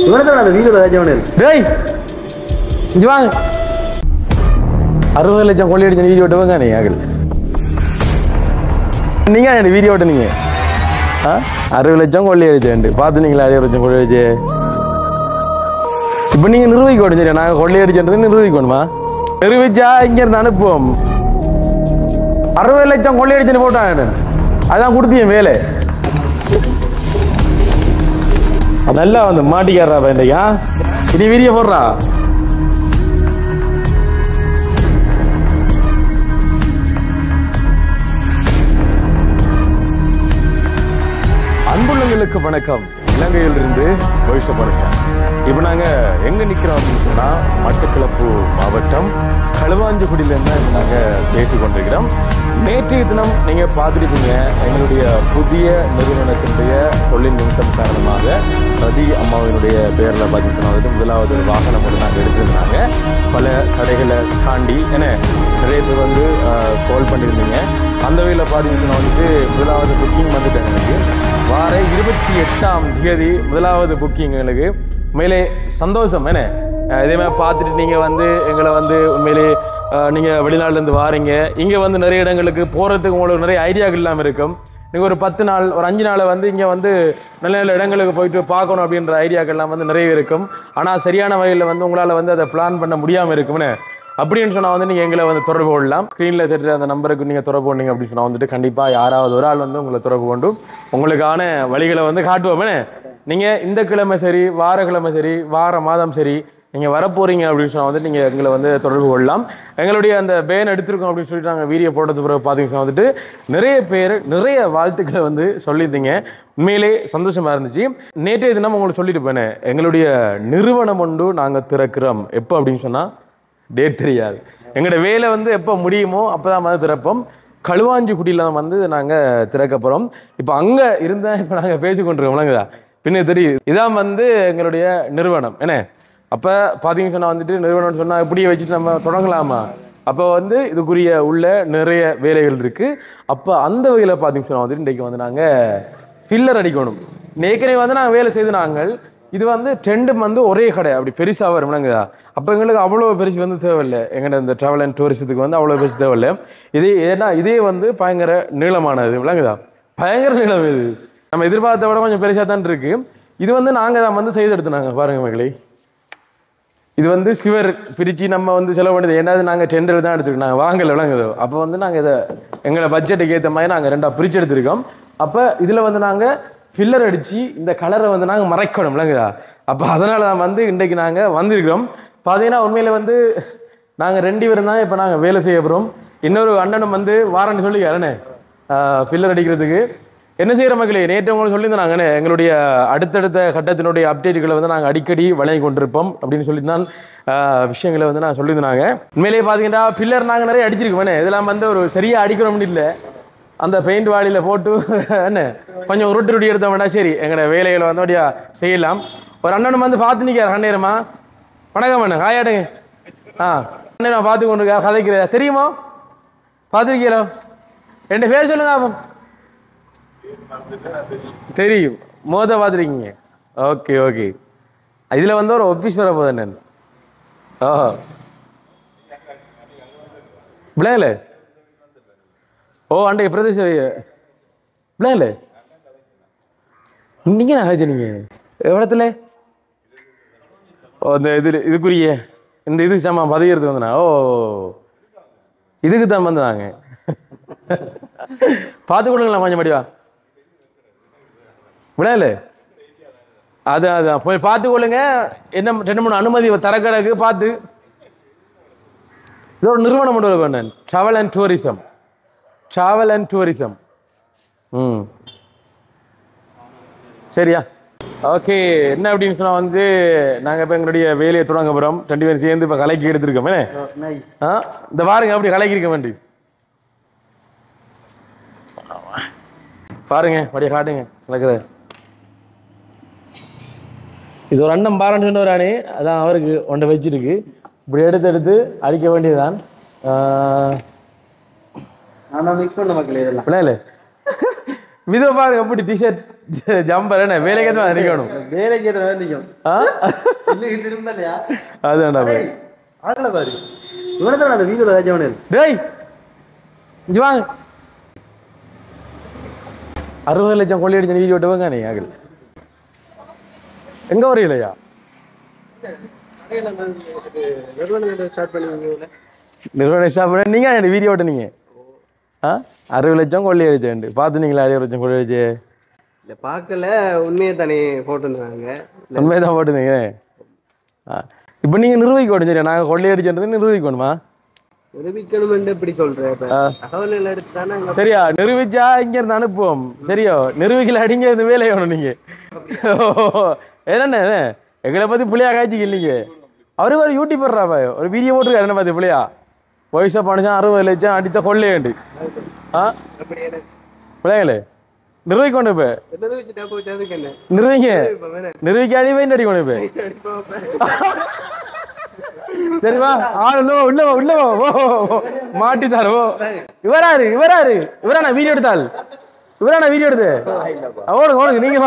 இவனதான் அந்த வீடியோல ஏதாச்சும் டேய் இங்க வாங்க 60 லட்சம் கொள்ளையடிச்ச வீடியோ விட்டவங்க நீ ஆகல நீங்க அந்த வீடியோ விட்டீங்க 60 லட்சம் கொள்ளையடிச்சேன் பாத்துனீங்களா 60 லட்சம் கொள்ளையடிச்சே இப்ப நீங்க நிரூபிக்கணும் சரியா நாங்க கொள்ளையடிச்சது நிரூபிக்கணுமா நிரூபிச்சா இங்க இருந்து அனுப்புவோம் 60 லட்சம் கொள்ளையடிச்சுன்னு போட்டாங்க அதான் கொடுத்தீங்க வேலை நல்லா வந்து மாட்டிக்காரா பையன்டையா இனி வீடியோ போடுறா அன்புள்ளங்களுக்கு வணக்கம் இலங்கையிலிருந்து பவிஷ்யப்படுறேன் இப்போ நாங்கள் எங்கே நிற்கிறோம் அப்படின்னு சொன்னால் மட்டக்களப்பு மாவட்டம் களுவாஞ்சிக்குடியிலேருந்து நாங்கள் பேசி கொண்டிருக்கிறோம் நேற்றைய தினம் நீங்கள் பார்த்துருப்பீங்க எங்களுடைய புதிய நிறுவனத்தினுடைய தொழில் நிமித்தம் காரணமாக ரதி அம்மாவினுடைய பேரில் பார்த்தீங்கன்னா முதலாவது வாகனம் வந்து நாங்கள் எடுத்திருந்தாங்க பல கடைகளை தாண்டி ஏன்னா நிறைய பேர் வந்து கால் பண்ணியிருந்தீங்க அந்த வகையில் பார்த்தீங்கன்னா வந்துட்டு முதலாவது புக்கிங் வந்துட்டேன் எனக்கு வார 28ஆம் தேதி முதலாவது புக்கிங் எங்களுக்கு உண்மையிலே சந்தோஷம் என்ன இதே மாதிரி பார்த்துட்டு நீங்கள் வந்து எங்களை வந்து உண்மையிலே நீங்கள் வெளிநாட்டிலேருந்து வாரீங்க இங்கே வந்து நிறைய இடங்களுக்கு போகிறதுக்கு உங்களுக்கு நிறைய ஐடியாக்கள் இல்லாமல் இருக்கும் நீங்கள் ஒரு 10 நாள் ஒரு 5 நாளை வந்து இங்கே வந்து நல்ல நல்ல இடங்களுக்கு போயிட்டு பார்க்கணும் அப்படின்ற ஐடியாக்கள்லாம் வந்து நிறைய இருக்கும் ஆனால் சரியான வகையில் வந்து உங்களால் வந்து அதை பிளான் பண்ண முடியாமல் இருக்கும்னு அப்படின்னு சொன்னால் வந்து நீங்கள் எங்களை வந்து தொடர்பு கொள்ளலாம் ஸ்க்ரீனில் தெரிகிற அந்த நம்பருக்கு நீங்கள் தொடர்பு கொண்டீங்க அப்படின்னு சொன்னால் வந்துட்டு கண்டிப்பாக யாராவது ஒரு ஆள் வந்து உங்களை தொடர்பு கொண்டு உங்களுக்கான வழிகளை வந்து காட்டுவோமே நீங்கள் இந்த கிழமை சரி வாரக்கிழமை சரி வார மாதம் சரி நீங்கள் வரப்போகிறீங்க அப்படின்னு சொன்னால் வந்து நீங்கள் எங்களை வந்து தொடர்பு கொள்ளலாம் எங்களுடைய அந்த பேன் எடுத்திருக்கோம் அப்படின்னு சொல்லிட்டு நாங்கள் வீடியோ போட்டது பிறகு பார்த்தீங்கன்னா வந்துட்டு நிறைய பேர் நிறைய வாழ்த்துக்களை வந்து சொல்லியிருந்தீங்க உண்மையிலே சந்தோஷமாக இருந்துச்சு நேற்றைய தினம் உங்களுக்கு சொல்லிட்டு போனேன் எங்களுடைய நிறுவனம் ஒன்று நாங்கள் திறக்கிறோம் எப்போ அப்படின்னு சொன்னால் டேட் தெரியாது எங்களோட வேலை வந்து எப்போ முடியுமோ அப்போ தான் வந்து திறப்போம் களுவாஞ்சிக்குடியில் தான் வந்து நாங்கள் திறக்க போகிறோம் இப்போ அங்கே இருந்தால் இப்போ நாங்கள் பேசி கொண்டிருக்கோம் விளங்குதா பின்ன தெரியுது இதான் வந்து எங்களுடைய நிறுவனம் என்ன அப்போ பார்த்தீங்கன்னு சொன்னால் வந்துட்டு நிறுவனம்னு சொன்னால் இப்படியே வச்சுட்டு நம்ம தொடங்கலாமா அப்போ வந்து இதுக்குரிய உள்ள நிறைய வேலைகள் இருக்குது அப்போ அந்த வகையில் பார்த்தீங்கன்னு சொன்னால் வந்துட்டு இன்றைக்கு வந்து நாங்கள் ஃபில்லர் அடிக்கணும் ஏற்கனவே வந்து நாங்கள் வேலை செய்து நாங்கள் இது வந்து ட்ரெண்டும் வந்து ஒரே கடை அப்படி பெருசாக வரும் விளங்குதா அப்போ எங்களுக்கு அவ்வளோ பெருசு வந்து தேவையில்லை எங்கள்கிட்ட இந்த ட்ராவல் அண்ட் டூரிசத்துக்கு வந்து அவ்வளோ பெருசு தேவையில்லை ஏன்னா இதே வந்து பயங்கர நீளமானது விளங்குதா பயங்கர நீளம் இது நம்ம எதிர்பார்த்த விட கொஞ்சம் பெருசாக தான் இருக்குது இது வந்து நாங்கள் தான் வந்து செய்து எடுத்துனாங்க பாருங்கள் மகளே இது வந்து சிவர் பிரித்து நம்ம வந்து செலவு பண்ணுறது ஏன்னா நாங்கள் டெண்டர் தான் எடுத்துருக்கோம் நாங்கள் வாங்கலை விளங்குதோ அப்போ வந்து நாங்கள் இதை எங்களை பட்ஜெட்டுக்கு ஏற்ற மாதிரி நாங்கள் 2ஆக பிரித்து எடுத்துருக்கோம் அப்போ இதில் வந்து நாங்கள் ஃபில்லர் அடித்து இந்த கலரை வந்து நாங்கள் மறைக்கணும் விளங்குதா அப்போ அதனால தான் வந்து இன்றைக்கு நாங்கள் வந்திருக்கிறோம் பார்த்தீங்கன்னா உண்மையில் வந்து நாங்கள் 2 பேரும் தான் இப்போ நாங்கள் வேலை செய்ய போகிறோம் இன்னொரு அண்ணனும் வந்து வாரன்னு சொல்லிக்காரண்ணே ஃபில்லர் அடிக்கிறதுக்கு என்ன செய்கிற மக்களே நேற்று உங்களுக்கு சொல்லியிருந்தாங்கண்ணே எங்களுடைய அடுத்தடுத்த கட்டத்தினுடைய அப்டேட்டுகளை வந்து நாங்கள் அடிக்கடி வழங்கி கொண்டிருப்போம் அப்படின்னு சொல்லி தான் விஷயங்களை வந்து நான் சொல்லியிருந்தாங்க உண்மையிலேயே பார்த்தீங்கன்னா ஃபில்லர் நாங்கள் நிறைய அடிச்சிருக்கோம் இதெல்லாம் வந்து ஒரு சரியாக அடிக்கிறோம்னு இல்லை அந்த பெயிண்ட் வாளியில் போட்டு என்ன கொஞ்சம் உருட்டி எடுத்த வேண்டாம் சரி எங்களோட வேலைகளை வந்து அப்படியா செய்யலாம் ஒரு அண்ணனும் வந்து பார்த்து நிற்கார் அண்ணேரமா வணக்கம் அண்ணன் காயாடுங்க அண்ணன் பார்த்து கொண்டு இருக்கா கதைக்கிற தெரியுமா பார்த்துருக்கீங்களோ 2 பேர் சொல்லுங்க தெரியும் மோத பார்த்துருக்கீங்க ஓகே ஓகே இதில் வந்து ஒரு ஆஃபீஸ் வர போதும் அண்ணன் விளையாடல ஓ அண்டை பிரதேச விளையாடல நீங்கள் நான் கழிச்சீங்க எவ்வளோத்துல ஓ இந்த இதுக்குரிய இந்த இதுக்கு சாமான் பதவிக்கிறதுக்கு வந்தனா ஓ இதுக்கு தான் வந்தாங்க பார்த்து கொடுங்களா கொஞ்சம் படிவா விளையாடல அதான் போய் பார்த்து கொள்ளுங்க என்ன 2-3 அனுமதி தரக்கடக்கு பார்த்து இது ஒரு நிறுவனம் மட்டும் வேணும் ட்ராவல் அண்ட் டூரிசம் சரியா ஓகே என்ன அப்படின்னு சொன்னால் வந்து நாங்கள் இப்போ எங்களுடைய வேலையை தொடங்க போகிறோம் 2 பேரும் சேர்ந்து இப்போ கலைக்கு எடுத்துருக்கோம் இந்த பாருங்க அப்படி கலைக்கு இருக்க வேண்டி பாருங்க அப்படியே காட்டுங்க கலக்குற இது ஒரு அண்ணன் பாருன்னு சொன்னவரானே அதான் அவருக்கு ஒன்றை வச்சிருக்கு இப்படி எடுத்து அடிக்க வேண்டியதுதான் மிக்ஸ் பண்ண மக்கள் இதெல்லாம் விளையாடல மிதவை பாருங்க அப்படி டிஷர்ட் ஜம்பர் என்ன வேலைக்கு ஏற்ற நிற்கணும். வேலைக்கு ஏற்ற நிற்கும். திரும்பலையா அதுதான்டா ஆகல பாரு. இவனதான் அந்த வீடியோல ராஜவனே. டேய் இங்க வாங்க. 60 லட்சம் கொள்ளையடிச்ச வீடியோ விட்டுவங்க நீ ஆகல. எங்க வரீங்களையா? நிறுவனம் ஸ்டார்ட் பண்ண நீங்க என்ன வீடியோ ஓட்டுனீங்க? 60 லட்சம் கொள்ளையடிச்சேன் பாத்துனீங்களா? 60 லட்சம் கொள்ளையடிச்சு இல்ல பார்க்கல. உண்மையை தானே போட்டுருந்தாங்க. உண்மையை தான் போட்டுருந்தீங்க. இப்போ நீங்க நிரூபிக்க ஓடும். சரியா நாங்க கொள்ளையடிச்சது நிரூபிக்கணுமா? நிரூபிக்கணும் எப்படி சொல்றேன்? தகவல் எடுத்துட்டானா சரியா? நிரூபிச்சா இங்க இருந்து அனுப்புவோம். சரியா? நிரூபிக்கல அடிங்க இருந்து வேலை வேணும். நீங்க என்னென்ன எங்களை பத்தி புள்ளையா காய்ச்சிக்க இல்லைங்க. அவரு ஒரு யூடியூபர்ரா ஒரு வீடியோ போட்டுருக்காரு. என்ன பார்த்து புள்ளையா வயசா பணிச்சா 60 லட்சம் அடித்த கொள்ளையண்டு. பிள்ளைங்களே நிர்வகிக்கணும். இப்ப நிர்வகிங்க நிர்வகிக்க அடி பெயிண்ட் அடிக்கணும். இப்ப சரிவா ஆளோ உள்ள உள்ள மாட்டித்தாரு. இவராரு இவராரு இவரான வீடியோ எடுத்தாள். இவரான வீடியோ எடுத்து ஓடுங்க ஓடுங்க. நீங்க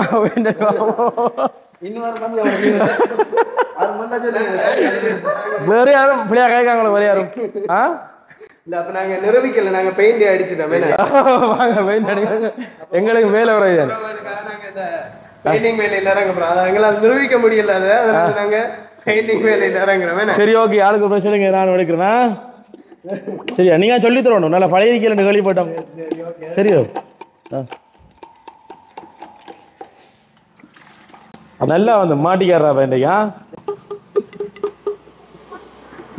வேற யாரும் பிள்ளையா கேட்காங்களோ? வேற யாரும் இல்ல அப்ப நாங்க நிரூபிக்கல. நாங்க பெயிண்ட் அடிச்சிட்டோம். வாங்க பெயிண்ட் அடிக்க எங்களுக்கு வேலை வர பெயிண்டிங் வேலையில இறங்க எங்களால் நிரூபிக்க முடியல. அதனால நாங்க பெயிண்டிங் வேலையில இறங்குறோம். சரி ஓகே. யாருக்கு பிரச்சனைங்க நான் எடுக்கிறேன்னா சரியா? நீங்க சொல்லி தரணும். நல்லா பழைய கீழே கேள்விப்பட்டோம். சரியோ நல்லா வந்து மாட்டிக்காரா வேண்டையா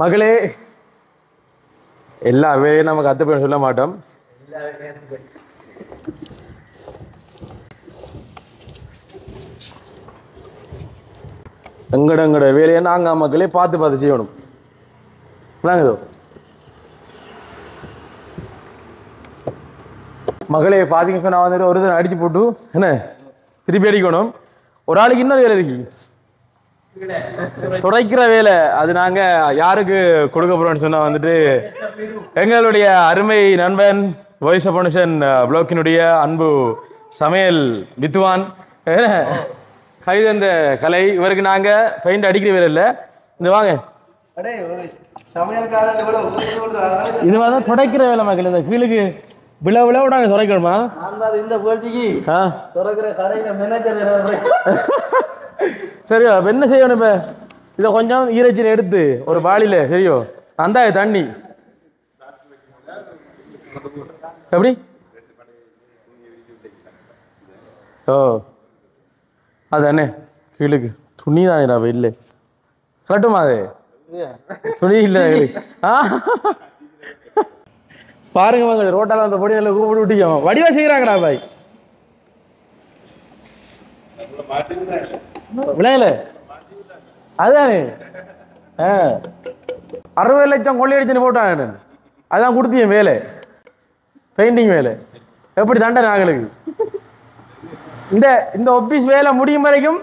மகளே. எல்லா வேலையும் நம்ம கத்து போய் சொல்ல மாட்டோம். எங்கட வேலையை நாங்க மக்களே பார்த்து பார்த்து செய்யணும். மகளே பாத்தீங்க சொன்னா வந்துட்டு ஒரு தடவை அடிச்சு போட்டு என்ன திருப்பி அடிக்கணும். ஒரு ஆளுக்கு இன்னொரு வேலை இருக்கு, துடைக்கிற வேலை. அது நாங்க யாருக்கு கொடுக்க போறோம்னு சொன்னா வந்துட்டு எங்களுடைய அருமை நண்பன் வாய்ஸ் ஆஃப் ஃபவுண்டேஷன் ப்ளாக்கினுடைய அன்பு சமையல் வித்துவான் கைதந்த கலை. இவருக்கு நாங்க பெயிண்ட் அடிக்கிற வேலை இல்லை. இந்த வாங்க இது தான் துடைக்கிற வேலை மக்கள். இந்த கீழுக்கு விழா நாங்க துடைக்கணுமா? சரியோ அப்ப என்ன செய்யணும்? இப்ப இதை கொஞ்சம் ஈரச்சியில் எடுத்து ஒரு பாலில சரியோ அந்த தண்ணி எப்படி ஓ அதானே கீழுக்கு துணி தானேடா இல்லை கட்டுமா? அது துணி இல்லை. பாருங்க மங்க ரோட்டால அந்த பொடி நல்லா கூப்பிட்டு விட்டிக்கோ வடிவா செய்யறாங்கடா பாய். விளையல அதுதானே 60 லட்சம் கொள்ளையடிச்சுன்னு போட்டாங்க. அதான் கொடுத்தீங்க வேலை, பெயிண்டிங் வேலை. எப்படி தண்டனை ஆகளுக்கு? இந்த ஆபீஸ் வேலை முடியும் வரைக்கும்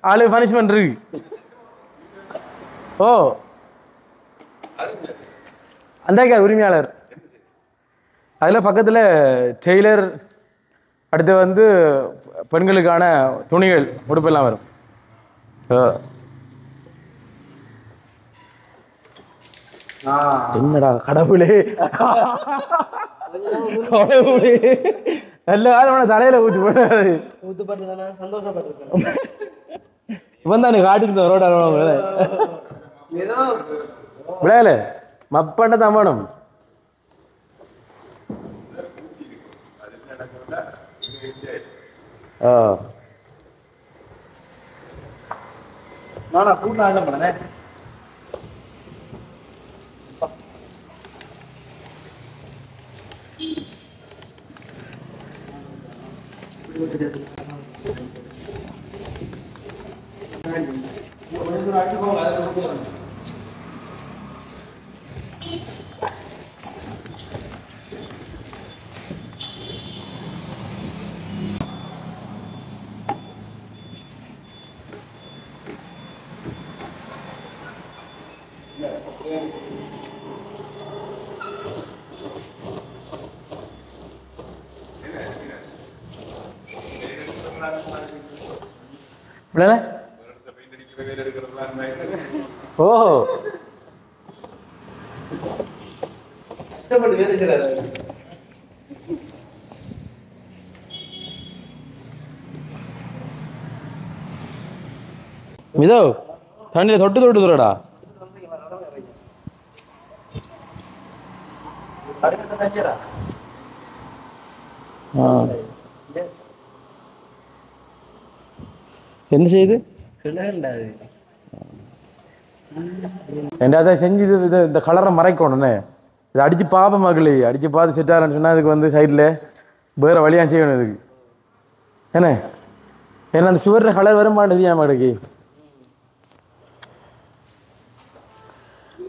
ஆளு பனிஷ்மெண்ட் இருக்கு. ஓ அந்த உரிமையாளர் அதில் பக்கத்தில் டெய்லர், அடுத்து வந்து பெண்களுக்கான துணிகள் உடுப்பெல்லாம் வரும். என்னடா கடவுளே கடவுளே நல்ல காலம் தலையில ஊத்து போடாது. இவன் தானே காட்டிட்டு ரோட விளையால மப்பண்ட தம்பணும். நானா பூர்ணா என்ன பண்ணனே இல்ல ஓ கஷ்டப்பட்டு வேலை செய்றாரு. மிதோ தண்ணியில தொட்டு தொட்டு சொல்றடா அடுத்த செஞ்சரா என்ன செய்யுது கிணண்டாது என்ன அதை செஞ்சு இது இந்த கலரை மறைக்கணும்னே இதை அடிச்சு பாப்ப மகளே அடிச்சு பார்த்து செட்டாரன்னு சொன்னா அதுக்கு வந்து சைடில் வேற வழியாக செய்யணும் இதுக்கு என்ன ஏன்னா அந்த சுவர்ற கலர் வர மாட்டேது ஏன் மாட்டேக்கு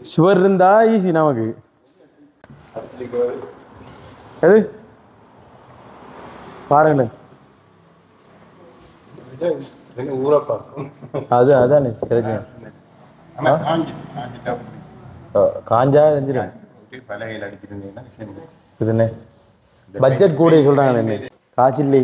சுவர் இருந்தா ஈஸி நமக்கு எது பாருங்களேன் அது அதானே கிடைச்சேன் காஞ்சா செஞ்சிடும் இதுண்ணே பட்ஜெட் கூட சொல்றாங்க என்ன காசு இல்லை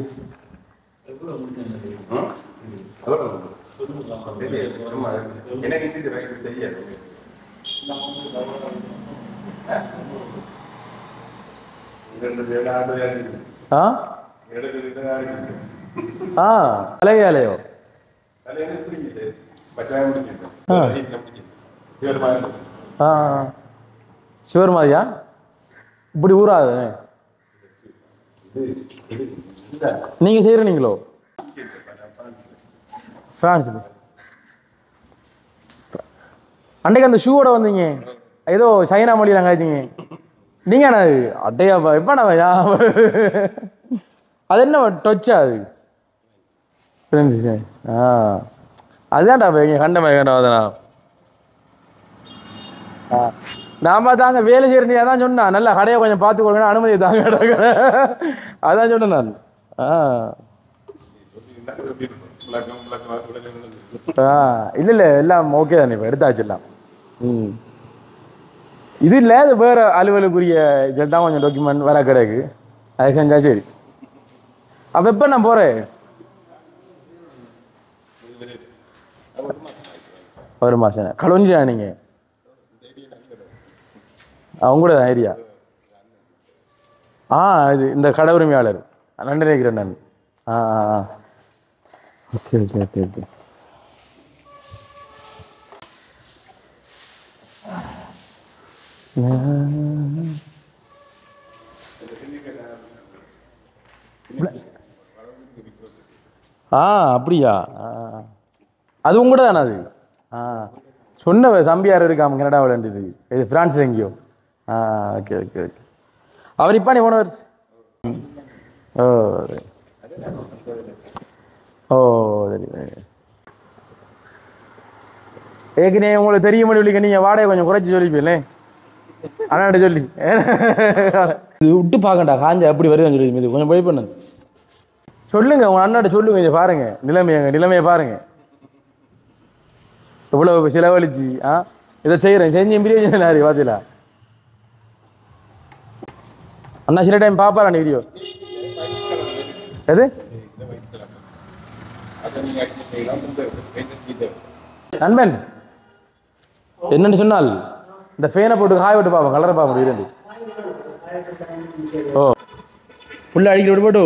ஆ ஆ அலையாலையோ ஆ சிவர் மாதிரியா இப்படி ஊறாது நீங்க செய்யறீங்களோ பிரான்ஸ் அன்றைக்கு அந்த ஷூவோட வந்தீங்க ஏதோ சைனா மொழியில் அங்காச்சிங்க நீங்க என்ன அட்டையா எப்ப நான் அது என்ன டொச்சா அது ஆ அதுதான்டா இங்கே கண்டமே வேண்டாம் நாம தாங்க வேலை செய்யறீங்க அதான் சொன்னா நல்லா கடையை கொஞ்சம் பார்த்துக்கோங்க அனுமதி தாங்க அதான் சொன்னேன் நான் இல்ல இல்ல எல்லாம் ஓகே தானே இப்போ எடுத்தாச்சு எல்லாம் இது இல்லை அது வேற அலுவலுக்குரிய இதெல்லாம் கொஞ்சம் டாக்குமெண்ட் வர கிடையாது அது செஞ்சா சரி அப்ப எப்ப நான் போறேன் ஒரு மாசம் கலஞ்சியா நீங்க அவங்க கூட ஐடியா இது இந்த கடை உரிமையாளர் நன்றி நினைக்கிறேன் நான் ஓகே ஓகே ஓகே ஓகே அப்படியா அது உங்க கூட தானே அது சொன்ன தம்பியார் இருக்காம கனடாவில் இது பிரான்ஸ்ல எங்கேயோ ஓகே ஓகே ஓகே அவர் இப்ப நீ போனவர் ஓ ஓ சரி ஏற்கனவே உங்களுக்கு தெரிய முடியல நீங்க வாடகை கொஞ்சம் குறைச்சி சொல்லிப்பீங்களே அண்ணாட்ட சொல்லி இது விட்டு பார்க்கண்டா காஞ்சா எப்படி வருதுன்னு சொல்லி இது கொஞ்சம் போய் பண்ணு சொல்லுங்க உங்க அண்ணாட்ட சொல்லுங்க இதை பாருங்க நிலைமையை பாருங்க இவ்வளவு செலவழிச்சு இதை செய்யறேன் செஞ்சு பிரியோஜனம் இல்லை பார்த்தீங்களா அண்ணா சில டைம் பாப்பாரா நீ வீடியோ எது நண்பன் என்னன்னு சொன்னால் இந்த ஃபேனை போட்டு காய விட்டு பார்ப்போம் கலரை பார்ப்போம் இரண்டு ஓ புள்ள அடிக்கிற விட்டு போட்டு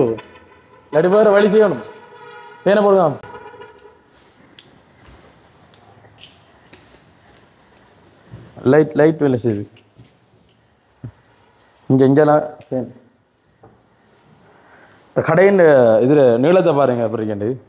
இல்லாட்டி வேறு வழி செய்யணும் ஃபேனை போடுங்க லைட் வேலை செய்யுது இங்கெல்லாம் இந்த கடையின் இதில் நீளத்தை பாருங்க அப்படி இருக்கேன்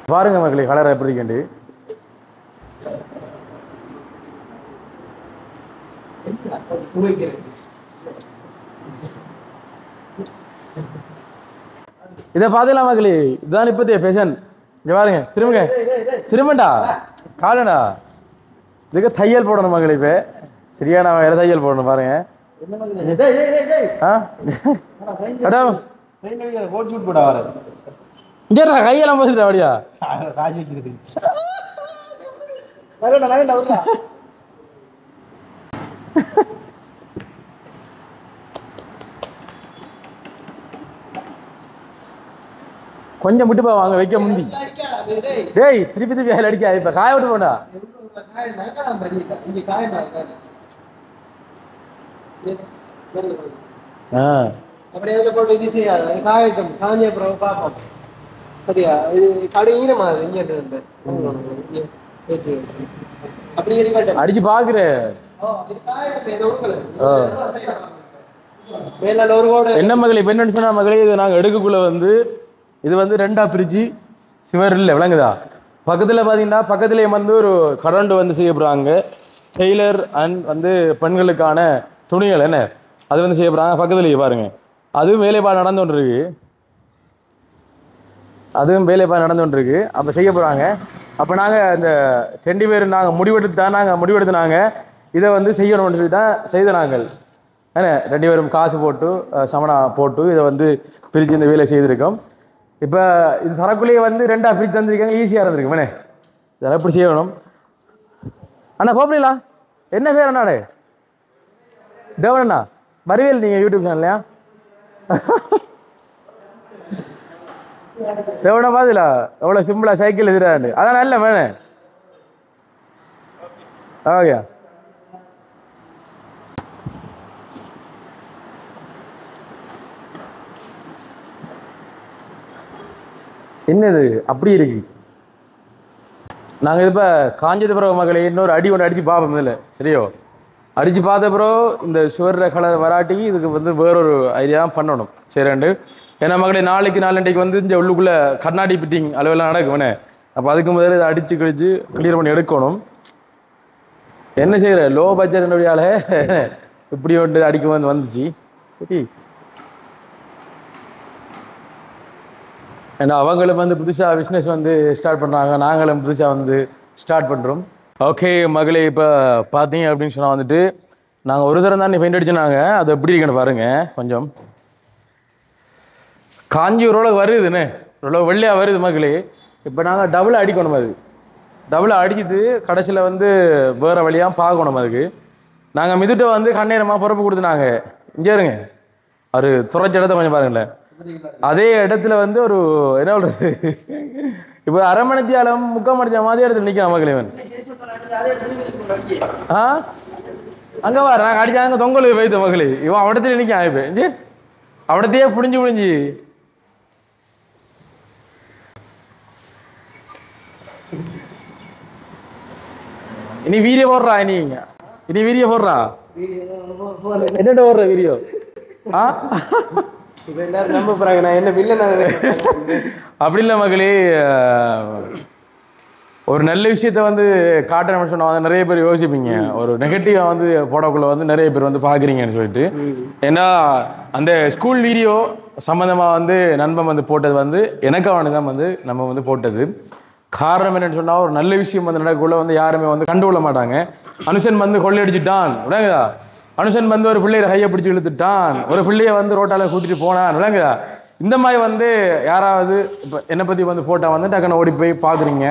பாருங்க மக்களே கலரை எப்படி இருக்கேன் இதை பார்த்துக்கலாம் மக்களே இதுதான் இப்போதைய ஃபேஷன் இங்க பாருங்க திரும்பண்டா காலடா இதுக்கு தையல் போடணும் மக்களே இப்போ சரியான வேலை தையல் போடணும் பாருங்க பெயிண்ட் அடிக்கிற கோட் ஷூட் போட வர இங்கடா கையெல்லாம் போச்சுடா அப்படியா காஜி வச்சிருக்கு நகண்டா வரல கொஞ்சம் விட்டு வாங்க வைக்க முந்தி டேய் திருப்பி திருப்பி அதில் அடிக்காது இப்போ காய விட்டு போண்டா அப்படியே போட்டு இது செய்யாது காயட்டும் காஞ்ச அப்புறம் பார்ப்போம் சரியா இது கடை ஈரமாது இங்கே இருந்து அப்படி அடிச்சு பாக்குறேன் என்ன மகளே இப்ப என்னன்னு சொன்னா மகளே இது நாங்க எடுக்கக்குள்ள வந்து இது வந்து ரெண்டா பிரிச்சு சிவர் இல்லை விளங்குதா பக்கத்துல பாத்தீங்கன்னா பக்கத்துலயே வந்து ஒரு கரண்ட் வந்து செய்யப்படுறாங்க டெய்லர் அண்ட் வந்து பெண்களுக்கான துணிகள் என்ன அது வந்து செய்யப்படுறாங்க பக்கத்துலயே பாருங்க அதுவும் வேலைப்பாடு நடந்து கொண்டு இருக்கு அதுவும் வேலைப்பாடு நடந்து கொண்டு இருக்கு அப்ப செய்ய போறாங்க அப்ப நாங்க இந்த 2 பேர் நாங்க முடிவெடுத்து இதை வந்து செய்யணும்னு சொல்லி தான் செய்த நாங்கள் என்ன 2 பேரும் காசு போட்டு சமனா போட்டு இதை வந்து பிரித்து இந்த வேலையை செய்திருக்கோம் இப்போ இது தரக்குள்ளேயே வந்து 2ஆ பிரித்து தந்திருக்காங்க ஈஸியாக இருந்திருக்கு மேனே இதெல்லாம் எப்படி செய்யணும் அண்ணா போப்பீங்களா என்ன பேர் அண்ணாடே தேவனண்ணா வருவேல் நீங்கள் யூடியூப் சேனல்லையா தேவனா பாதுல எவ்வளோ சிம்பிளாக சைக்கிள் எதிராண்டு அதான் நல்ல மேனே ஓகே என்னது அப்படி இருக்கு நாங்கள் இப்போ காஞ்சது பிறகு மகளே இன்னொரு அடி ஒன்று அடித்து பார்ப்போம் இதில் சரியோ அடித்து பார்த்த பிறகு இந்த சுவர கலர் வராட்டி இதுக்கு வந்து வேறொரு ஐடியா பண்ணணும் சரிண்டு ஏன்னா மகளே நாளைக்கு நாளண்டைக்கு வந்து இந்த உள்ளுக்குள்ளே கண்ணாடி பிட்டிங் அளவெல்லாம் நடக்கும்ண்ணே அப்போ அதுக்கு முதல்ல இதை அடித்து கழித்து கிளியர் பண்ணி எடுக்கணும் என்ன செய்கிற லோ பட்ஜெட் என்னுடையால இப்படி ஒன்று அடிக்க வந்துச்சு ஓகே ஏன்னா அவங்களும் வந்து புதுசாக பிஸ்னஸ் வந்து ஸ்டார்ட் பண்ணுறாங்க நாங்களும் புதுசாக வந்து ஸ்டார்ட் பண்ணுறோம் ஓகே மகளே இப்போ பார்த்தீங்க அப்படின்னு சொன்னால் வந்துட்டு நாங்கள் ஒரு தரம் தான் பெயிண்ட் அடிச்சோனாங்க அது எப்படி இருக்குன்னு பாருங்கள் கொஞ்சம் காஞ்சி ஓரளவுக்கு வருதுன்னு ஓரளவு வெள்ளையாக வருது மகளே இப்போ நாங்கள் டபுளாக அடிக்கணும் அது டபுளாக அடிச்சுட்டு கடைசியில் வந்து வேறு வழியாக பார்க்கணும் அதுக்கு நாங்கள் மிதுட்ட வந்து கண்ணீரமாக பொறுப்பு கொடுத்துனாங்க இங்கே இருங்க அவர் துறைச்ச இடத்த கொஞ்சம் பாருங்களேன் அதே இடத்துல வந்து ஒரு என்ன சொல்றது இப்போ அரை மணித்தியாலம் 3/4 மணி மாதிரி இடத்துல நிற்கிறான் மகளிவன் அங்கே வர நாங்கள் அடிச்சாங்க தொங்கலுக்கு போய்த்த மகளி இவன் அவடத்துல நிற்கான் இப்போ இஞ்சி அவடத்தையே புடிஞ்சு இனி வீடியோ போடுறா இனி வீடியோ போடுறா என்னட்ட போடுற வீடியோ நம்ப போறாங்க நான் என்ன வில்ல அப்படி இல்லை மகளே ஒரு நல்ல விஷயத்த வந்து காட்டணும்னு சொன்னா வந்து நிறைய பேர் யோசிப்பீங்க ஒரு நெகட்டிவா வந்து போடக்குள்ள வந்து நிறைய பேர் வந்து பாக்குறீங்கன்னு சொல்லிட்டு ஏன்னா அந்த ஸ்கூல் வீடியோ சம்பந்தமா வந்து நண்பன் வந்து போட்டது வந்து எனக்கான தான் வந்து நம்ம வந்து போட்டது காரணம் என்னன்னு சொன்னா ஒரு நல்ல விஷயம் வந்து நடக்கக்குள்ள வந்து யாருமே வந்து கண்டுகொள்ள மாட்டாங்க அனுஷன் வந்து கொள்ளையடிச்சுட்டான் விளங்குதா அனுஷன் வந்து ஒரு பிள்ளைய கையை பிடிச்சி இழுத்துட்டான் ஒரு பிள்ளைய வந்து ரோட்டால கூட்டிட்டு போனான் விளங்குதா இந்த மாதிரி வந்து யாராவது இப்போ என்னை பத்தி வந்து போட்டா வந்து டக்குன்னு ஓடி போய் பாக்குறீங்க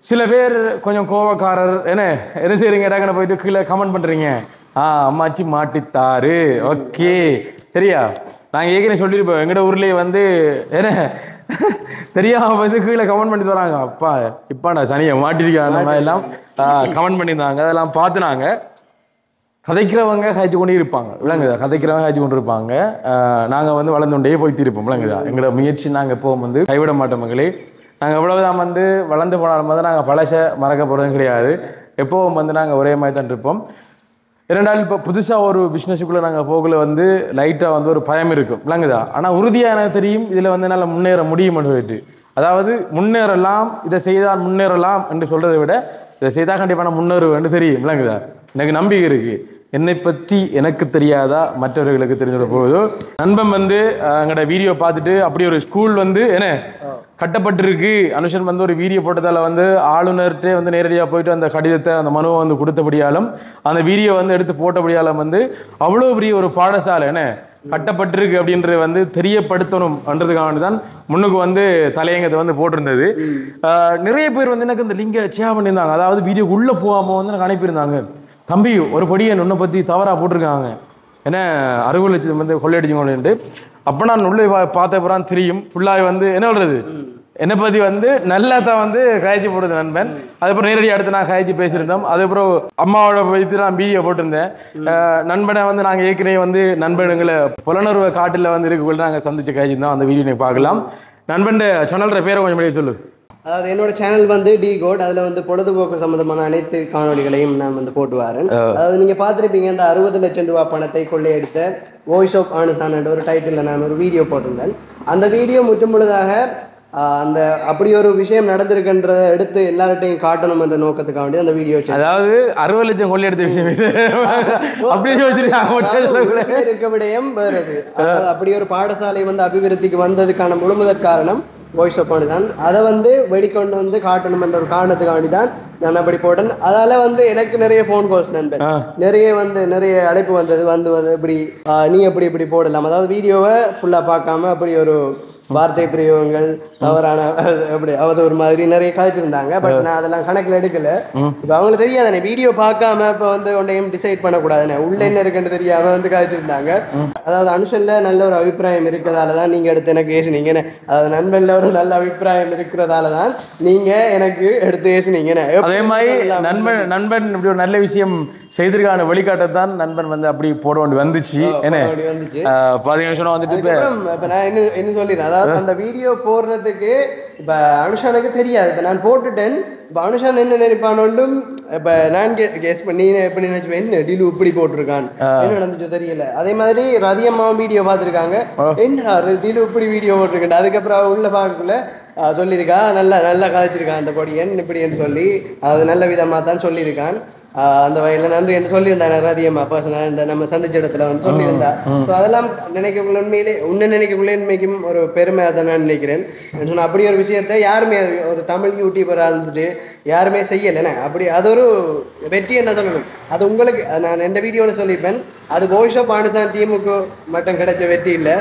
சில பேர் கொஞ்சம் கோவக்காரர் என்ன செய்றீங்க டக்குன்னு போயிட்டு கீழே கமெண்ட் பண்றீங்க அம்மாச்சி மாட்டித்தாரு ஓகே சரியா நாங்க ஏற்கனவே சொல்லியிருப்போம் எங்கட ஊர்லயே வந்து என்ன தெரியாம வந்து கீழே கமெண்ட் பண்ணி தராங்க அப்பா இப்பாடா சனியை மாட்டிருக்கா அந்த மாதிரி எல்லாம் கமெண்ட் பண்ணியிருந்தாங்க அதெல்லாம் பார்த்துனாங்க கதைக்கிறவங்க காய்ச்சி கொண்டே இருப்பாங்க விளங்குதா கதைக்கிறவங்க காய்ச்சி கொண்டு இருப்பாங்க நாங்கள் வந்து வளர்ந்துண்டே போய்த்து இருப்போம் விளங்குதா எங்களோட முயற்சி நாங்கள் எப்போவும் வந்து கைவிட மாட்டோம் மகளே நாங்கள் எவ்வளவுதான் வந்து வளர்ந்து போனாலும் வந்து நாங்கள் பழச மறக்க போகிறதும் கிடையாது எப்போவும் வந்து நாங்கள் ஒரே மாதிரி தான் இருப்போம் இரண்டாள் இப்போ புதுசாக ஒரு பிஸ்னஸுக்குள்ளே நாங்கள் போகல வந்து லைட்டாக வந்து ஒரு பயம் இருக்கும் விளங்குதா ஆனால் உறுதியாக எனக்கு தெரியும் இதில் வந்து என்னால் முன்னேற முடியும்னு சொல்லிட்டு அதாவது முன்னேறலாம் இதை செய்தால் முன்னேறலாம் என்று சொல்கிறத விட இதை செய்தால் கண்டிப்பாக நான் முன்னேறுவேன்னு தெரியும் விளங்குதா எனக்கு நம்பிக்கை இருக்குது என்னை பற்றி எனக்கு தெரியாதா மற்றவர்களுக்கு தெரிஞ்சிட போகுதோ நண்பன் வந்து எங்களோட வீடியோ பார்த்துட்டு அப்படி ஒரு ஸ்கூல் வந்து என்ன கட்டப்பட்டிருக்கு அனுஷன் வந்து ஒரு வீடியோ போட்டதால் வந்து ஆளுநர்கிட்டே வந்து நேரடியாக போயிட்டு அந்த கடிதத்தை அந்த மனுவை வந்து கொடுத்தபடியாலும் அந்த வீடியோ வந்து எடுத்து போட்டபடியாலும் வந்து அவ்வளோ பெரிய ஒரு பாடசாலை என்ன கட்டப்பட்டிருக்கு அப்படின்றது வந்து தெரியப்படுத்தணும்ன்றதுக்காக தான் முன்னுக்கு வந்து தலையங்கத்தை வந்து போட்டிருந்தது. நிறைய பேர் வந்து எனக்கு இந்த லிங்கை ஷேர் பண்ணியிருந்தாங்க. அதாவது வீடியோ உள்ளே போகாமல் வந்து எனக்கு அனுப்பியிருந்தாங்க, தம்பி ஒரு படியை உன்னை பற்றி தவறாக போட்டிருக்காங்க, ஏன்னா 60 லட்சம் வந்து கொள்ளையடிச்சுங்கன்ட்டு. அப்போ நான் உள்ளே பார்த்த பிறகு தெரியும் ஃபுல்லாக வந்து என்ன சொல்கிறது, என்னை பற்றி வந்து நல்லா தான் வந்து காய்ச்சி போடுது நண்பன். அதுக்கப்புறம் நேரடி அடுத்து நான் காய்ச்சி பேசியிருந்தோம். அதுக்கப்புறம் அம்மாவோட வைத்து நான் வீடியோ போட்டிருந்தேன். நண்பனை வந்து நாங்கள் ஏற்கனவே வந்து நண்பனுங்களை புலனர்வு காட்டில் வந்து இருக்கக்குள்ள நாங்கள் சந்திச்சு காய்ச்சிருந்தோம். அந்த வீடியோ நீங்கள் பார்க்கலாம். நண்பன் சொன்னல்ற பேரை கொஞ்சம் வெளியே சொல்லு. அதாவது என்னோட சேனல் வந்து டி கோட். அதில் வந்து பொழுதுபோக்கு சம்பந்தமான அனைத்து காணொலிகளையும் நான் வந்து போட்டு வரேன். அதாவது நீங்கள் பார்த்துருப்பீங்க, இந்த 60 லட்சம் ரூபாய் பணத்தை கொள்ளையடித்த வாய்ஸ் ஆஃப் ஆனசான் என்ற ஒரு டைட்டிலில் நான் ஒரு வீடியோ போட்டிருந்தேன். அந்த வீடியோ முற்றுமுழுதாக அந்த அப்படி ஒரு விஷயம் நடந்திருக்குன்றதை எடுத்து எல்லார்ட்டையும் காட்டணும் என்ற நோக்கத்துக்காக வேண்டிய அந்த வீடியோ. அதாவது 60 லட்சம் கொள்ளையடித்த விஷயம் இருக்க விடயம் வேறது. அப்படி ஒரு பாடசாலை வந்து அபிவிருத்திக்கு வந்ததுக்கான முழுமுதற் காரணம் வாய்ஸ் ஆஃப் ஆனசான். அதை வந்து வெளிக்கொண்டு வந்து காட்டணும் என்ற ஒரு காரணத்துக்காண்டி தான் நான் அப்படி போட்டேன். அதால வந்து எனக்கு நிறைய ஃபோன் கால்ஸ் நண்பன், நிறைய அழைப்பு வந்தது. இப்படி நீ இப்படி போடலாம், அதாவது வீடியோவை ஃபுல்லாக பார்க்காம அப்படி ஒரு வார்த்தை பிரயோகங்கள் தவறான அப்படி அவதூறு மாதிரி நிறைய கதைச்சிருந்தாங்க. பட் நான் அதெல்லாம் கணக்கில் எடுக்கல. இப்போ அவங்களுக்கு தெரியாதானே, வீடியோ பார்க்காம இப்போ வந்து ஒன்றையும் டிசைட் பண்ணக்கூடாதுன்னு உள்ள என்ன இருக்குன்னு தெரியாம வந்து கதைச்சிருந்தாங்க. அதாவது அனுஷன்ல நல்ல ஒரு அபிப்பிராயம் இருக்கிறதால தான் நீங்க எடுத்து எனக்கு ஏசுனீங்கன்னு, அதாவது நண்பன்ல ஒரு நல்ல அபிப்பிராயம் இருக்கிறதால தான் நீங்க எனக்கு எடுத்து ஏசுனீங்கன்னு. அதே மாதிரி நண்பன் இப்படி ஒரு நல்ல விஷயம் செய்திருக்கான வழிகாட்டத்தான் நண்பன் வந்து அப்படி போட வேண்டி வந்துச்சு. என்ன வந்துச்சு 15 நிமிஷம் வந்துட்டு இப்போ நான் என்ன சொல்லிடுறேன், அதாவது அந்த வீடியோ போடுறதுக்கு இப்போ அனுஷானுக்கு தெரியாது. இப்போ நான் போட்டுட்டேன். இப்போ அனுஷான் என்ன நினைப்பானோண்டும் இப்போ நான் கெஸ் பண்ணி எப்படி நினைச்சுப்பேன், என்ன டிலு இப்படி போட்டிருக்கான், என்ன நடந்துச்சோ தெரியல. அதே மாதிரி ரதியம்மாவும் வீடியோ பார்த்துருக்காங்க, என்னடா டிலு இப்படி வீடியோ போட்டிருக்கேன். அதுக்கப்புறம் உள்ள பார்க்கக்குள்ள சொல்லியிருக்கா, நல்லா கதைச்சிருக்கான் அந்த பொடியன் இப்படின்னு சொல்லி, அது நல்ல விதமாக தான் சொல்லியிருக்கான். அந்த வகையில் நன்றி என்று சொல்லியிருந்தாங்க ரதியம்மா பர்சனல் இந்த நம்ம சந்திச்ச இடத்துல வந்து சொல்லியிருந்தா. ஸோ அதெல்லாம் நினைக்கக்குள்ள உண்மைக்கும் ஒரு பெருமையாக தான் நான் நினைக்கிறேன். சொன்னால் அப்படி ஒரு விஷயத்தை யாருமே ஒரு தமிழ் யூடியூபராக இருந்துட்டு யாருமே செய்யலைண்ணே. அப்படி அது ஒரு வெற்றி என்ன சொல்லணும், அது உங்களுக்கு நான் எந்த வீடியோவில் சொல்லியிருப்பேன், அது வாய்ஸ் ஆஃப் ஆனசான் டீமுக்கு மட்டும் கிடைச்ச வெற்றி இல்லை,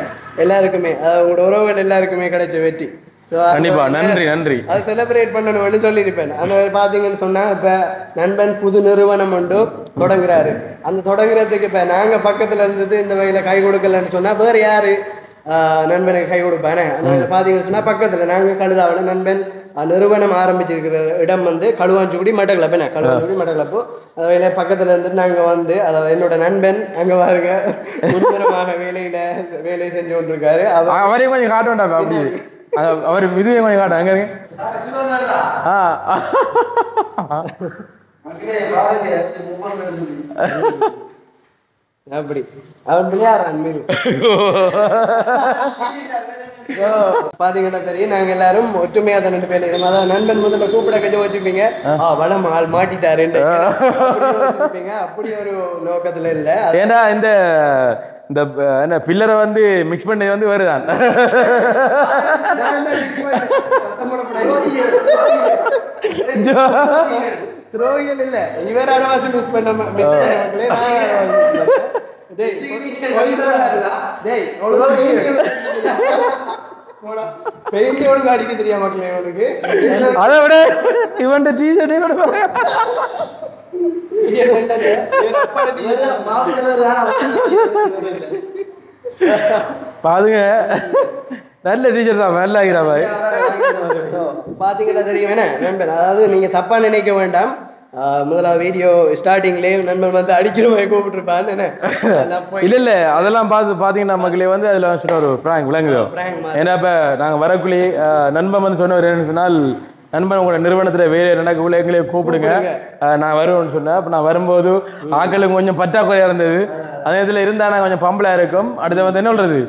எல்லாருக்குமே, உங்களோட உறவுகள் எல்லாருக்குமே கிடைச்ச வெற்றி. கண்டிப்பா நன்றி. அது செலிப்ரேட் பண்ணணும்னு சொல்லியிருப்பேன். அந்த பாத்தீங்கன்னு சொன்னா இப்ப நண்பன் புது நிறுவனம் ஒன்று தொடங்குறாரு. அந்த தொடங்குறதுக்கு இப்ப நாங்க பக்கத்துல இருந்தது இந்த வகையில கை கொடுக்கலன்னு சொன்னா வேற யாரு நண்பனுக்கு கை கொடுப்பானே. அந்த பாத்தீங்கன்னு சொன்னா பக்கத்துல நாங்க கழுதாவன நண்பன் நிறுவனம் ஆரம்பிச்சிருக்கிற இடம் வந்து களுவாஞ்சிக்குடி மட்டக்களப்பு. களுவாஞ்சிக்குடி மட்டக்களப்பு அதுல பக்கத்துல இருந்துட்டு நாங்க வந்து அதாவது என்னோட நண்பன் அங்க பாருங்க முன்னிறமாக வேலை செஞ்சு கொண்டிருக்காரு. அவரையும் கொஞ்சம் காட்ட வேண்டாம், அப்படி அவர் இதுவே கொஞ்சம் காட்ட அங்க அப்படி அவன் விளையாடுறான் மீது பாத்தீங்கன்னா தெரியும். நாங்க எல்லாரும் ஒற்றுமையா தான் 2 பேர் அதான் நண்பன் முதல்ல கூப்பிட கஜ வச்சுப்பீங்க, வடம் ஆள் மாட்டிட்டாரு அப்படி ஒரு நோக்கத்துல இல்ல. ஏன்னா இந்த என்ன பில்லரை வந்து மிக்ஸ் பண்ணி வந்து வருதான் துரோகிகள் இல்ல, இவர் அரவாசி மிஸ் பண்ண பெயிண்டோடு அடிக்க தெரியாம மக்களே. அதை விட இவன் டீஷர்ட்டே கூட பாருங்க, நல்ல டீச்சர் தான், நல்ல ஆகிறாய் பாத்தீங்கன்னா தெரியும் நண்பன். அதாவது நீங்க தப்பா நினைக்க வேண்டாம், முதலாவது வீடியோ ஸ்டார்டிங்லேயே நண்பன் வந்து அடிக்கிற மாதிரி கூப்பிட்டுருப்பான்னு இல்ல அதெல்லாம் பாத்தீங்கன்னா மக்களே வந்து அதுல சொன்ன ஒரு பிராங்க் விளங்குதோ. ஏன்னா இப்ப நாங்க வரக்குள்ளே நண்பன் வந்து சொன்ன ஒரு 2 நாள் நண்பன் உங்களோட நிறுவனத்துல வேலை நடக்கக்குள்ள எங்களையே கூப்பிடுங்க நான் வருவேன்னு சொன்னேன். அப்ப நான் வரும்போது ஆக்களுக்கு கொஞ்சம் பற்றாக்குறையா இருந்தது. அதே இதுல இருந்தா நான் கொஞ்சம் பம்பளா இருக்கும். அடுத்து வந்து என்ன சொல்றது,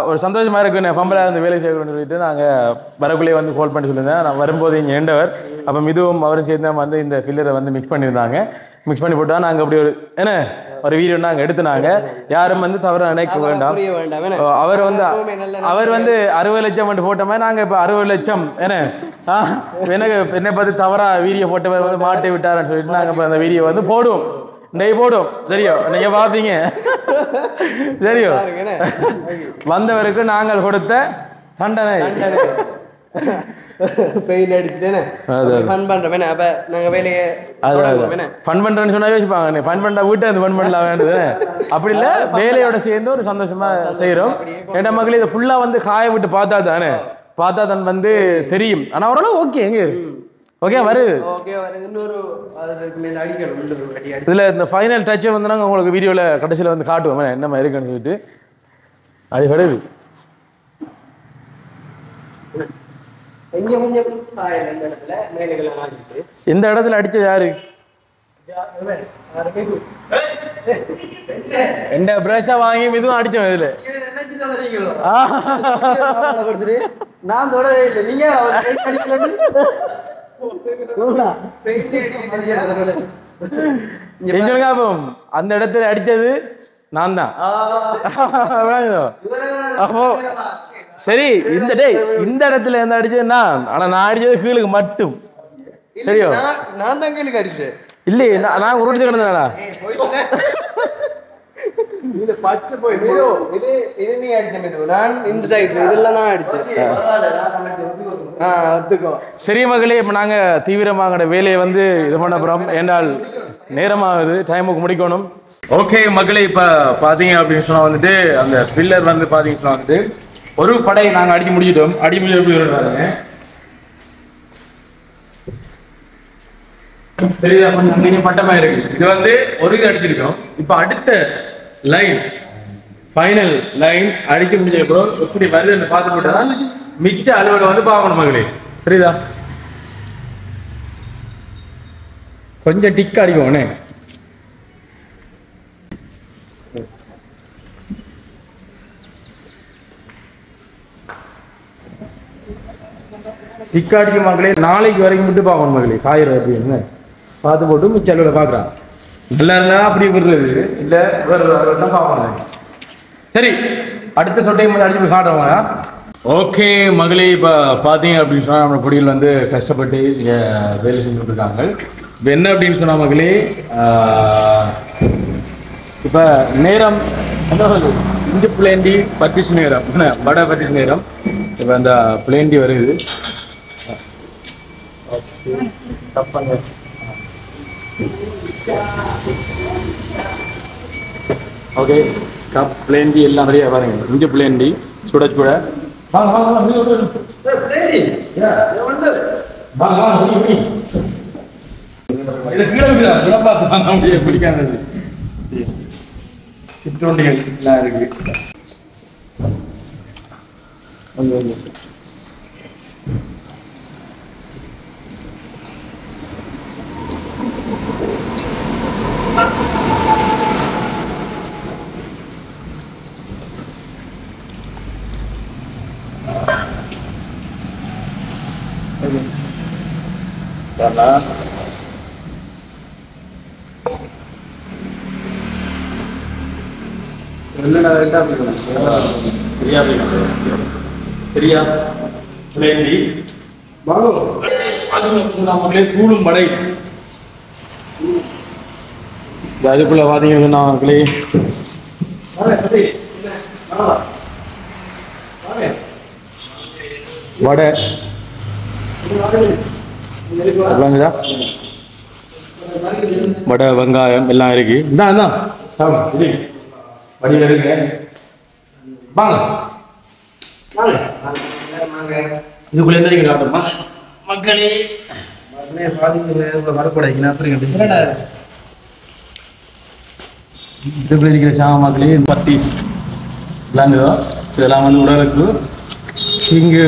ஒரு சந்தோஷமா இருக்கு, நான் பம்பளா இருந்து வேலை செய்யணும்னு சொல்லிட்டு நாங்கள் வரக்குள்ளேயே வந்து கால் பண்ணி சொல்லியிருந்தேன். நான் வரும்போது இங்கே ஏண்டவர் அப்போ இதுவும் அவரும் சேர்ந்து வந்து இந்த ஃபில்லரை வந்து மிக்ஸ் பண்ணியிருந்தாங்க. மிக்ஸ் பண்ணி போட்டால் நாங்கள் அப்படி ஒரு வீடியோ நாங்கள் எடுத்துனாங்க. யாரும் வந்து தவறு நினைக்க வேண்டாம். அவர் வந்து 60 லட்சம் போட்ட மாதிரி நாங்கள் இப்போ 60 லட்சம் எனக்கு என்னை பார்த்து தவறாக வீடியோ போட்டவர் வந்து மாட்டி விட்டாருன்னு சொல்லிட்டு நாங்கள் இப்போ அந்த வீடியோ வந்து போடுவோம். நெய் போடும் சரியோ நீங்க பாப்பீங்க சரியோ வந்தவருக்கு நாங்கள் கொடுத்த தண்டனை பெயில் அடிச்சுட்டேனே ஃபன் பண்றோம் அப்ப நாங்க வேலையை ஃபன் பண்றேன்னு சொன்னா யோசிப்பாங்க ஃபன் பண்ணா வீட்டை வந்து ஃபன் பண்ணலாம் வேண்டியது அப்படி இல்ல வேலையோட சேர்ந்து ஒரு சந்தோஷமா செய்யறோம் ஏன்னா மக்கள் இதை ஃபுல்லா வந்து காய விட்டு பார்த்தா தானே பார்த்தா தான் வந்து தெரியும் ஆனா ஓரளவு ஓகே எங்க ஓகே வருது இதுல இந்த ஃபைனல் டச்சை வந்து நாங்கள் உங்களுக்கு வீடியோல கடைசியில் வந்து காட்டுவோம் என்ன மாதிரி இருக்குன்னு சொல்லிட்டு அது வருது இந்த இடத்துல அடிச்ச யாரு எந்த பிரஷா வாங்கி இதுவும் அடிச்சோம் இதுல நான் தொடவே இல்லை நீங்க அந்த இடத்துல அடிச்சது நான் தான் அப்போ சரி இந்த இடத்துல எந்த அடிச்சது நான் ஆனா நான் அடிச்சது கீழுக்கு மட்டும் சரியோ நான் தான் கீழுக்கு அடிச்சேன் இல்லையே நான் உருட்டு கிடந்தா இது பச்சை போய் இது இது நீ அடிச்ச நான் இந்த சைடுல இதெல்லாம் நான் அடிச்சேன் சரி மகளே இப்ப நாங்க தீவிரமாக வேலையை வந்து இது பண்ண போறோம் ஏனால் நேரமாகுது டைமுக்கு முடிக்கணும் ஓகே மகளே இப்ப பாத்தீங்க அப்படின்னு சொன்னா வந்துட்டு அந்த பில்லர் வந்து பாத்தீங்கன்னு சொன்னா வந்துட்டு ஒரு படை நாங்க அடிச்சு முடிச்சிட்டோம் பாருங்க தெரியுதா கொஞ்சம் பட்டமா இருக்கு இது வந்து ஒரு இது அடிச்சிருக்கோம் இப்ப அடுத்த லைன் ஃபைனல் லைன் அடிச்சு முடிஞ்ச அப்புறம் எப்படி வருதுன்னு பார்த்து போட்டா மிச்ச அலுவலை வந்து பார்க்கணும் மகளே புரியுதா கொஞ்சம் டிக் அடிக்கோண்ணே டிக் அடிக்கும் மகளே நாளைக்கு வரைக்கும் மட்டும் பார்க்கணும் மகளே காயிரம் அப்படின்னு பார்த்து போட்டு மிச்ச அலுவலை பார்க்குறான் நல்லா இருந்தா அப்படி விடுறது இல்ல தான் பார்க்கணும் சரி அடுத்த சொட்டையும் அடிச்சு போய் காட்டுறோங்க ஓகே மகளே இப்போ பார்த்தீங்க அப்படின்னு சொன்னால் நம்ம பொடியில் வந்து கஷ்டப்பட்டு இங்கே வேலை செஞ்சுட்டு இருக்காங்க இப்போ என்ன அப்படின்னு சொன்னால் மகளே இப்போ நேரம் இஞ்சி பிளேண்டி பத்திச்சு நேரம் வடை பத்திச்சு நேரம் இப்போ அந்த பிளேண்டி வருது தப்பாங்க ஓகே கப் பிளேண்டி எல்லாம் நிறைய பாருங்க இஞ்சி பிளேண்டி சுட சுட வாங்க வாங்க வாங்க பிடிக்கானது சிற்றுண்டிகள் எல்லாம் இருக்கு சரியா பிளேண்டி மக்களே தூளும் படை அதுக்குள்ள பாத்தீங்கன்னா மக்களே வடை வடை வெங்காயம் எல்லாம் இருக்கு இதான் வடியில இருக்கு வாங்க இதுக்குள்ள எந்த காட்டுமா மக்களே இதுக்குள்ள இருக்கிற சாமாக்களே பத்தீஸ் இதெல்லாம் வந்து உடலுக்கு இங்கு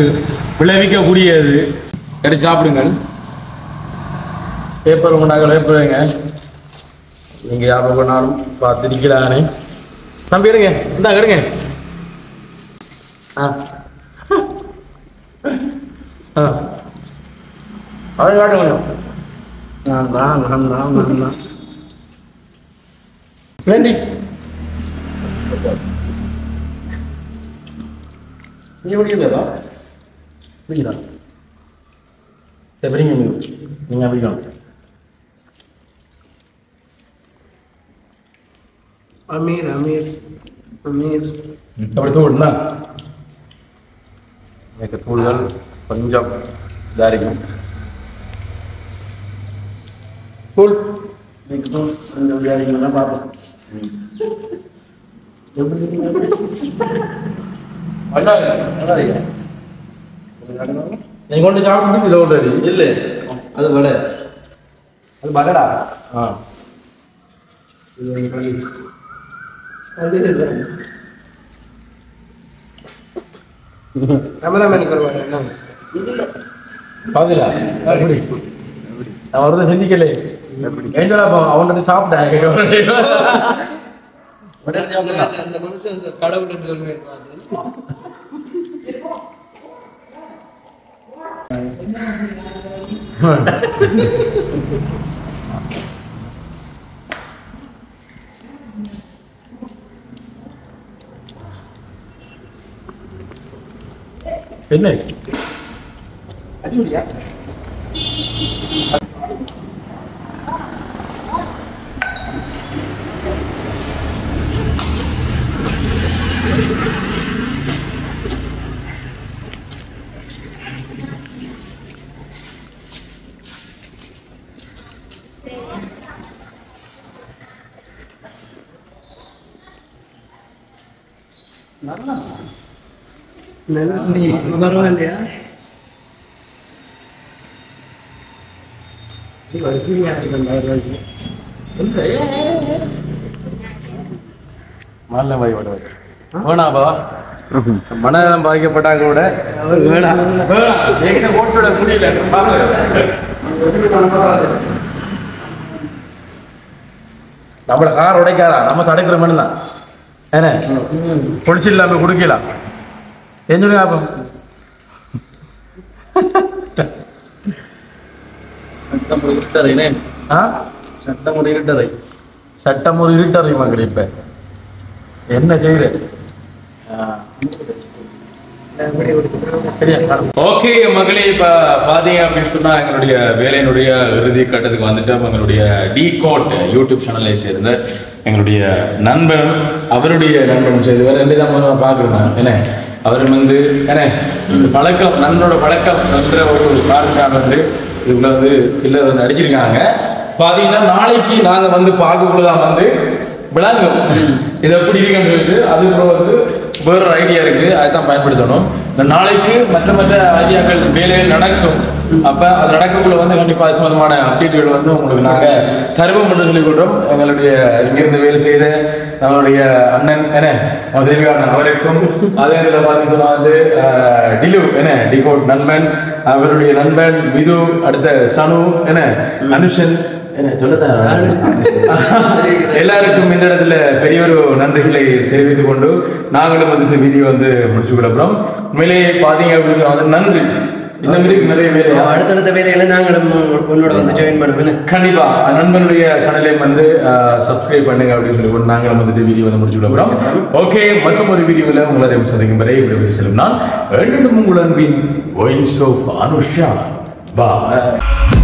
விளைவிக்கக்கூடியது எடுத்து சாப்பிடுங்கள் பேப்பர் கொண்டாங்க பேப்பருங்க நீங்க யாபம் பண்ணாலும் பார்த்து நிற்கலானே தம்பி எடுங்க இந்தா எடுங்க அவன் காட்டு கொஞ்சம் வேண்டி நீ பிடிக்கிறதா பிடிக்கிறா எப்படிங்க நீங்க பிடிக்கணும் அமீர் அமீர் அமீர் அப்படி தூள்னா எனக்கு தூள்கள் கொஞ்சம் இதாக இருக்கும். தூள் கொஞ்சம் விளையாடிங்கன்னா பார்ப்போம். நீங்க கொண்டு சாப்பிட்டு இதை கொண்டு இல்லை அது வடை. அது பகடா ஆ கேமராமேனுக்கு ஒரு வாடகை என்ன பாதிலா எப்படி நான் வரதை செஞ்சிக்கல ஏஞ்சலா அவன்கிட்ட சாப்பிட்டேன். அந்த மனுஷன் கடவுள் என்று சொல்லுவேன். என்ன அடிப்படியா நீ பரவாயில்லையா மாலை வாய் விட வேணாப்பா மனநலம் பாதிக்கப்பட்டாங்க கூட ஓட்டோட முடியல. நம்மள கார் உடைக்காதா நம்ம தடுக்கிற மனு தான் ஏன்னா பொடிச்சு இல்லாம குடிக்கலாம் என்ன லாபம். சட்டம் ஒரு இருட்டறை ஆ சட்டம் ஒரு இருட்டறை சட்டம் ஒரு இருட்டறை மகள் இப்ப என்ன செய்யற. ஓகே மகளே, இப்ப பாத்தீங்க அப்படின்னு சொன்னா எங்களுடைய வேலையினுடைய இறுதி கட்டத்துக்கு வந்துட்டோம். எங்களுடைய டிகோட் யூடியூப் சேனலை சேர்ந்த எங்களுடைய நண்பன் அவருடைய நண்பன் செய்து வேற ரெண்டு தான் பாக்குறேன். என்ன அவர் வந்து என்ன பழக்கம் நண்பனோட பழக்கம் என்ற ஒரு காரணக்காக வந்து இதுக்குள்ள வந்து பில்லர் வந்து அடிச்சிருக்காங்க. பாத்தீங்கன்னா நாளைக்கு நாங்க வந்து பார்க்கக்குள்ளதான் வந்து விளங்கும் இது எப்படி இருக்குன்றது. அதுக்கப்புறம் வந்து வேற ஐடியா இருக்கு, அதுதான் பயன்படுத்தணும். இந்த நாளைக்கு மற்ற ஐடியாக்கள் வேலைகள் நடக்கும். அப்ப அது நடக்கக்குள்ள வந்து கண்டிப்பா அது சம்பந்தமான அப்டேட்டுகள் வந்து உங்களுக்கு நாங்க தருவோம் என்று சொல்லிக் கொள்றோம். எங்களுடைய இங்கிருந்து வேலை செய்த நம்மளுடைய அண்ணன் என்ன தேவிகானன் அவருக்கும் அதே இதில் பார்த்தீங்கன்னு சொன்னா வந்து டிலு என்ன டிகோட் நண்பன் அவருடைய நண்பன் விது அடுத்த சனு என்ன அனுஷன் எல்லாருக்கும் இந்த இடத்துல பெரிய ஒரு நன்றிகளை தெரிவித்துக் கொண்டு நாங்களும் வந்துட்டு வீடியோ வந்து முடிச்சு கொடுக்கிறோம். உண்மையிலேயே பாத்தீங்க அப்படின்னு சொன்னா நன்றி. இன்னும் இருக்கு நிறைய வேலை, அடுத்தடுத்த வேலைகளை நாங்களும் உன்னோட வந்து ஜாயின் பண்ணுவேன். கண்டிப்பா நண்பனுடைய சேனலை வந்து சப்ஸ்கிரைப் பண்ணுங்க அப்படின்னு சொல்லி நாங்களும் வந்துட்டு வீடியோ வந்து முடிச்சு கொடுக்கிறோம். ஓகே, மற்றும் ஒரு வீடியோவில் உங்களை சந்திக்கும் வரை இப்படி செல்லும் நான் உங்கள் அன்பின் வாய்ஸ் ஆஃப் அனுஷா. பாய்.